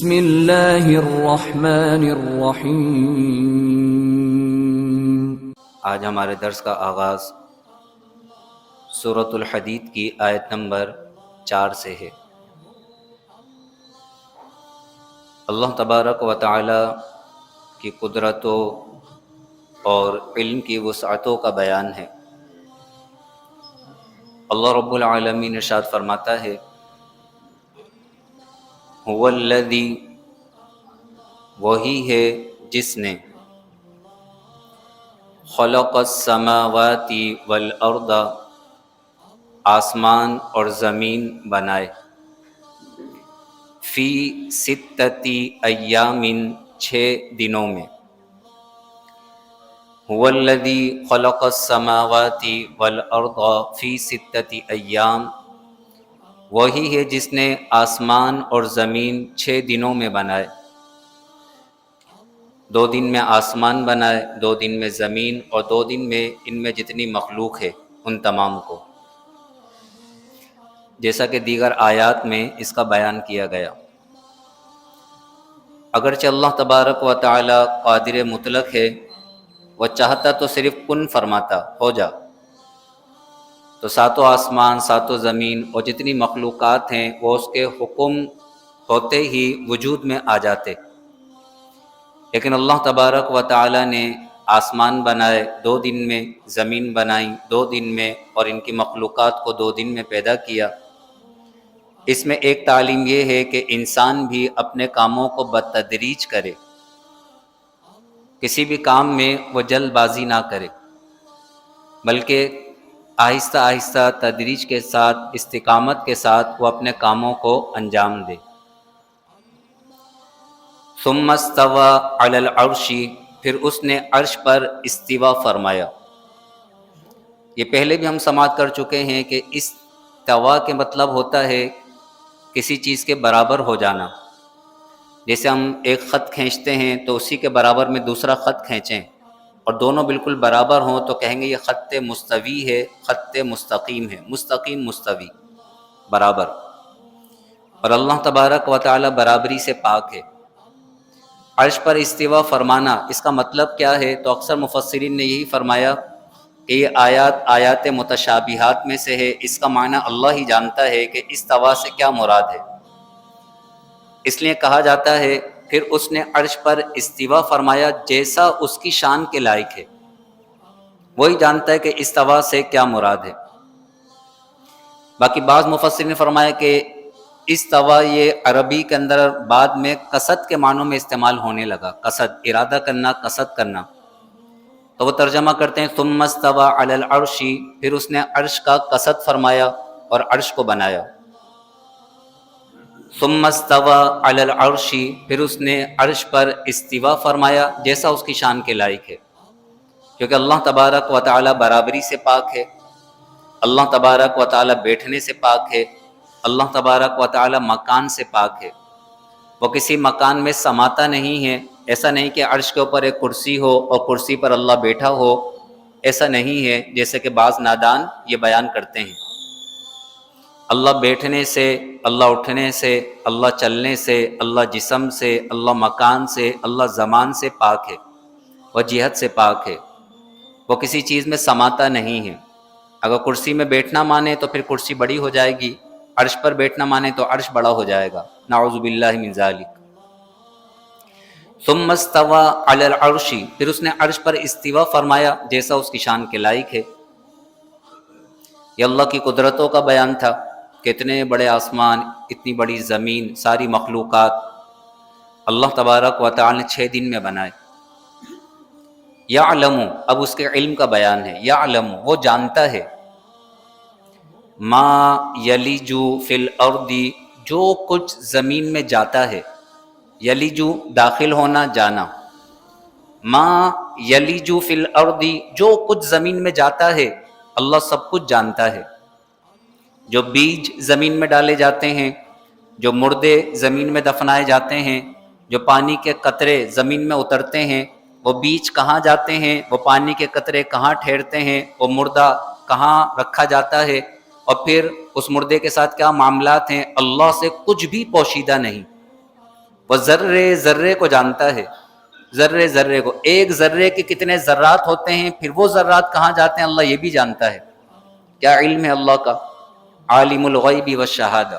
بسم اللہ الرحمن الرحیم۔ آج ہمارے درس کا آغاز سورۃ الحدید کی آیت نمبر 4 سے ہے۔ اللہ تبارک و تعالی کی قدرتوں اور علم کی وسعتوں کا بیان ہے۔ اللہ رب العالمین ارشاد فرماتا ہے، هو الذی، وہی ہے جس نے، خلق السماوات والارض، آسمان اور زمین بنائے، فی ستتی ایام، 6 دنوں میں۔ هو الذی خلق السماوات والارض فی ستتی ایام، وہی ہے جس نے آسمان اور زمین 6 دنوں میں بنائے۔ 2 دن میں آسمان بنائے، 2 دن میں زمین، اور 2 دن میں ان میں جتنی مخلوق ہے ان تمام کو، جیسا کہ دیگر آیات میں اس کا بیان کیا گیا۔ اگرچہ اللہ تبارک و تعالی قادر مطلق ہے، وہ چاہتا تو صرف کن فرماتا، ہو جا، تو 7 آسمان، 7 زمین اور جتنی مخلوقات ہیں وہ اس کے حکم ہوتے ہی وجود میں آ جاتے، لیکن اللہ تبارک و تعالی نے آسمان بنائے 2 دن میں، زمین بنائی 2 دن میں، اور ان کی مخلوقات کو 2 دن میں پیدا کیا۔ اس میں ایک تعلیم یہ ہے کہ انسان بھی اپنے کاموں کو بتدریج کرے، کسی بھی کام میں وہ جلد بازی نہ کرے، بلکہ آہستہ آہستہ تدریج کے ساتھ، استقامت کے ساتھ وہ اپنے کاموں کو انجام دے۔ ثم استوى علی العرش، پھر اس نے عرش پر استوا فرمایا۔ یہ پہلے بھی ہم سماعت کر چکے ہیں کہ استوا کے مطلب ہوتا ہے کسی چیز کے برابر ہو جانا۔ جیسے ہم ایک خط کھینچتے ہیں تو اسی کے برابر میں دوسرا خط کھینچیں اور دونوں بالکل برابر ہوں تو کہیں گے یہ خط مستوی ہے، خط مستقیم ہے، مستقیم مستوی، برابر۔ اور اللہ تبارک و تعالی برابری سے پاک ہے۔ عرش پر استوا فرمانا، اس کا مطلب کیا ہے؟ تو اکثر مفسرین نے یہی فرمایا کہ یہ آیات متشابہات میں سے ہے، اس کا معنی اللہ ہی جانتا ہے کہ استوا سے کیا مراد ہے۔ اس لیے کہا جاتا ہے پھر اس نے عرش پر استوا فرمایا جیسا اس کی شان کے لائق ہے، وہی جانتا ہے کہ استوا سے کیا مراد ہے۔ باقی بعض مفسرین نے فرمایا کہ استوا یہ عربی کے اندر بعد میں قصد کے معنوں میں استعمال ہونے لگا، قصد، ارادہ کرنا، قصد کرنا، تو وہ ترجمہ کرتے ہیں ثم استوى علی العرش، پھر اس نے عرش کا قصد فرمایا اور عرش کو بنایا۔ ثم استوى علی العرش، پھر اس نے عرش پر استوا فرمایا جیسا اس کی شان کے لائق ہے، کیونکہ اللہ تبارک و تعالی برابری سے پاک ہے، اللہ تبارک و تعالی بیٹھنے سے پاک ہے، اللہ تبارک و تعالی مکان سے پاک ہے، وہ کسی مکان میں سماتا نہیں ہے۔ ایسا نہیں کہ عرش کے اوپر ایک کرسی ہو اور کرسی پر اللہ بیٹھا ہو، ایسا نہیں ہے جیسے کہ بعض نادان یہ بیان کرتے ہیں۔ اللہ بیٹھنے سے، اللہ اٹھنے سے، اللہ چلنے سے، اللہ جسم سے، اللہ مکان سے، اللہ زمان سے پاک ہے، وہ جہت سے پاک ہے، وہ کسی چیز میں سماتا نہیں ہے۔ اگر کرسی میں بیٹھنا مانے تو پھر کرسی بڑی ہو جائے گی، عرش پر بیٹھنا مانے تو عرش بڑا ہو جائے گا، نعوذ باللہ من ذالک۔ ثم استوى علی العرش، پھر اس نے عرش پر استوا فرمایا جیسا اس کی شان کے لائق ہے۔ یہ اللہ کی قدرتوں کا بیان تھا کہ اتنے بڑے آسمان، اتنی بڑی زمین، ساری مخلوقات اللہ تبارک و تعالی نے 6 دن میں بنائے۔ یعلم، اب اس کے علم کا بیان ہے، یعلم، وہ جانتا ہے، ما یلج فی الارض، جو کچھ زمین میں جاتا ہے، یلج داخل ہونا، جانا، ما یلج فی الارض، جو کچھ زمین میں جاتا ہے اللہ سب کچھ جانتا ہے۔ جو بیج زمین میں ڈالے جاتے ہیں، جو مردے زمین میں دفنائے جاتے ہیں، جو پانی کے قطرے زمین میں اترتے ہیں، وہ بیج کہاں جاتے ہیں، وہ پانی کے قطرے کہاں ٹھہرتے ہیں، وہ مردہ کہاں رکھا جاتا ہے، اور پھر اس مردے کے ساتھ کیا معاملات ہیں، اللہ سے کچھ بھی پوشیدہ نہیں۔ وہ ذرے ذرے کو جانتا ہے، ذرے ذرے کو، ایک ذرے کے کتنے ذرات ہوتے ہیں، پھر وہ ذرات کہاں جاتے ہیں اللہ یہ بھی جانتا ہے۔ کیا علم ہے اللہ کا؟ عالم الغیب والشہادہ،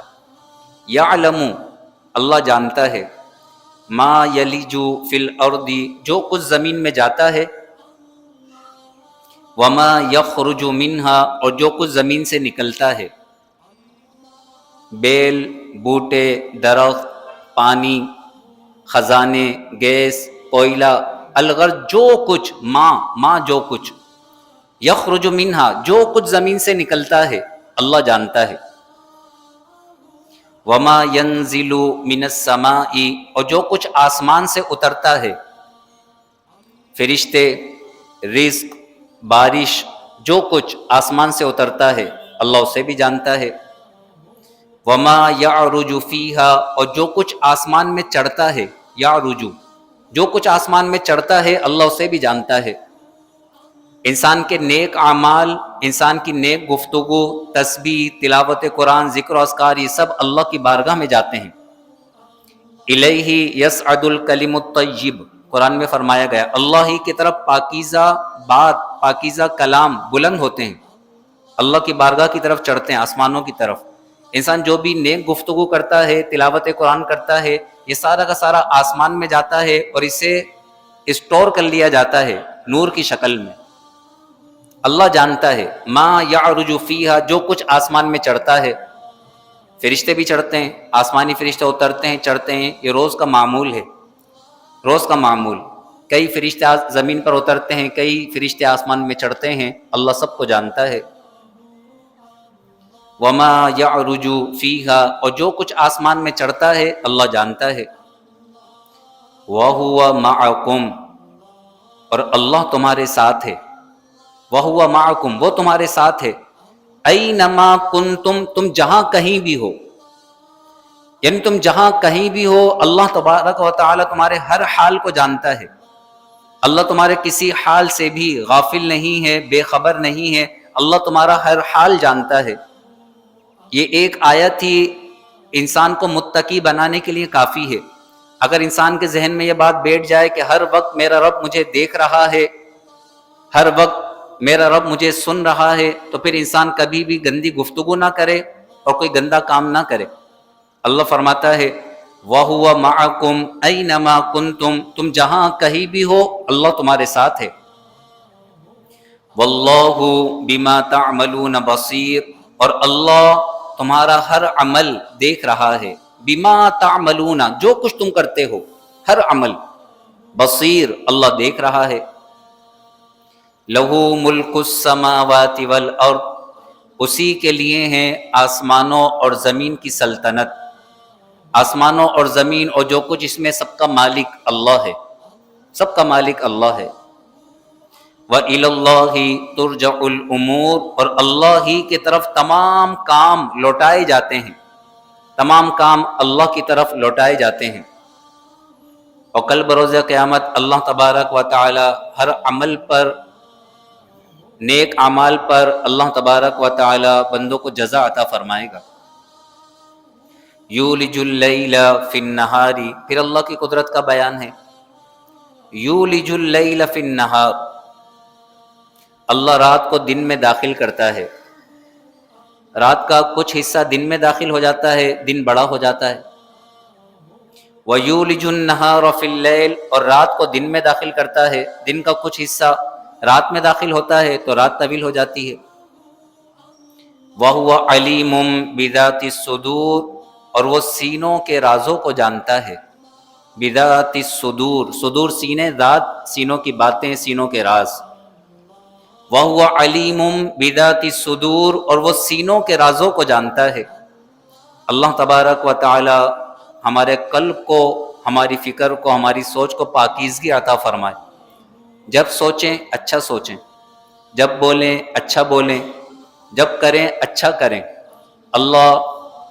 یعلم اللہ جانتا ہے، ما یلج فی الارض جو کچھ زمین میں جاتا ہے، وما یخرج منہا اور جو کچھ زمین سے نکلتا ہے، بیل، بوٹے، درخت، پانی، خزانے، گیس، کوئلہ، الغر جو کچھ، ماں جو کچھ، یخرج منہا جو کچھ زمین سے نکلتا ہے اللہ جانتا ہے، وما ینزل من السماء اور جو کچھ آسمان سے اترتا ہے، فرشتے، رزق، بارش، جو کچھ آسمان سے اترتا ہے اللہ اسے بھی جانتا ہے، وما یعرج فیہا اور جو کچھ آسمان میں چڑھتا ہے، یعرج جو کچھ آسمان میں چڑھتا ہے اللہ اسے بھی جانتا ہے۔ انسان کے نیک اعمال، انسان کی نیک گفتگو، تسبیح، تلاوت قرآن، ذکر و اذکار، یہ سب اللہ کی بارگاہ میں جاتے ہیں۔ الیہ یصعد الکلم الطیب، قرآن میں فرمایا گیا اللہ ہی کی طرف پاکیزہ بات، پاکیزہ کلام بلند ہوتے ہیں، اللہ کی بارگاہ کی طرف چڑھتے ہیں، آسمانوں کی طرف۔ انسان جو بھی نیک گفتگو کرتا ہے، تلاوت قرآن کرتا ہے، یہ سارا کا سارا آسمان میں جاتا ہے اور اسے اسٹور کر لیا جاتا ہے نور کی شکل میں۔ اللہ جانتا ہے ما یعرج فیہا جو کچھ آسمان میں چڑھتا ہے، فرشتے بھی چڑھتے ہیں، آسمانی فرشتے اترتے ہیں، چڑھتے ہیں، یہ روز کا معمول ہے، روز کا معمول۔ کئی فرشتے زمین پر اترتے ہیں، کئی فرشتے آسمان میں چڑھتے ہیں، اللہ سب کو جانتا ہے۔ وما یعرج فیہا اور جو کچھ آسمان میں چڑھتا ہے اللہ جانتا ہے۔ وَهُوَ مَعَكُمْ اور اللہ تمہارے ساتھ ہے، وَهُوَ مَعَكُمْ وہ تمہارے ساتھ ہے، أَيْنَمَا كُنْتُمْ تم جہاں کہیں بھی ہو، یعنی تم جہاں کہیں بھی ہو اللہ تبارک و تعالی تمہارے ہر حال کو جانتا ہے۔ اللہ تمہارے کسی حال سے بھی غافل نہیں ہے، بے خبر نہیں ہے، اللہ تمہارا ہر حال جانتا ہے۔ یہ ایک آیت ہی انسان کو متقی بنانے کے لیے کافی ہے۔ اگر انسان کے ذہن میں یہ بات بیٹھ جائے کہ ہر وقت میرا رب مجھے دیکھ رہا ہے، ہر وقت میرا رب مجھے سن رہا ہے، تو پھر انسان کبھی بھی گندی گفتگو نہ کرے اور کوئی گندا کام نہ کرے۔ اللہ فرماتا ہے وَهُوَ مَعَكُمْ أَيْنَمَا كُنْتُمْ تم جہاں کہیں بھی ہو اللہ تمہارے ساتھ ہے۔ وَاللَّهُ بِمَا تَعْمَلُونَ بَصِيرٌ اور اللہ تمہارا ہر عمل دیکھ رہا ہے، بما تعملون جو کچھ تم کرتے ہو ہر عمل، بصیر اللہ دیکھ رہا ہے۔ لہو ملک السماوات والارض اسی کے لیے ہیں آسمانوں اور زمین کی سلطنت، آسمانوں اور زمین اور جو کچھ اس میں سب کا مالک اللہ ہے، سب کا مالک اللہ ہے۔ وَإِلَى اللَّهِ تُرْجَعُ الْأُمُورُ اور اللہ ہی کی طرف تمام کام لوٹائے جاتے ہیں، تمام کام اللہ کی طرف لوٹائے جاتے ہیں۔ اور کل بروز قیامت اللہ تبارک و تعالی ہر عمل پر، نیک اعمال پر اللہ تبارک و تعالی بندوں کو جزا عطا فرمائے گا۔ یولج اللیل فی النہار پھر اللہ کی قدرت کا بیان ہے، یولج اللیل فی النہار اللہ رات کو دن میں داخل کرتا ہے، رات کا کچھ حصہ دن میں داخل ہو جاتا ہے، دن بڑا ہو جاتا ہے۔ وَيُولِجُ النَّهَارَ فِي اللَّيْلِ اور رات کو دن میں داخل کرتا ہے، دن کا کچھ حصہ رات میں داخل ہوتا ہے تو رات طویل ہو جاتی ہے۔ وَهُوَ عَلِيمٌ بِذَاتِ الصُّدُورِ اور وہ سینوں کے رازوں کو جانتا ہے، بِذَاتِ الصُّدُورِ صدور سینے، ذات سینوں کی باتیں، سینوں کے راز۔ وَهُوَ عَلِيمٌ بِذَاتِ الصُّدُورِ اور وہ سینوں کے رازوں کو جانتا ہے۔ اللہ تبارک و تعالی ہمارے قلب کو، ہماری فکر کو، ہماری سوچ کو پاکیزگی عطا فرمائے۔ جب سوچیں اچھا سوچیں، جب بولیں اچھا بولیں، جب کریں اچھا کریں۔ اللہ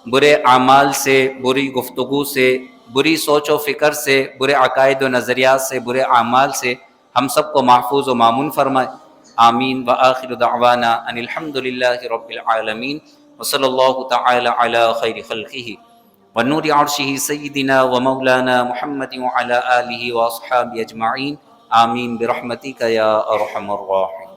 برے اعمال سے، بری گفتگو سے، بری سوچ و فکر سے، برے عقائد و نظریات سے، برے اعمال سے ہم سب کو محفوظ و مامون فرمائے۔ آمین۔ وآخر دعوانا ان الحمد للہ رب العالمین وصلی اللہ تعالی علی خیر خلقہ ونور عرشه سيدنا ومولانا محمد وعلى آله وأصحابه أجمعين آمين برحمتك يا أرحم الراحمين.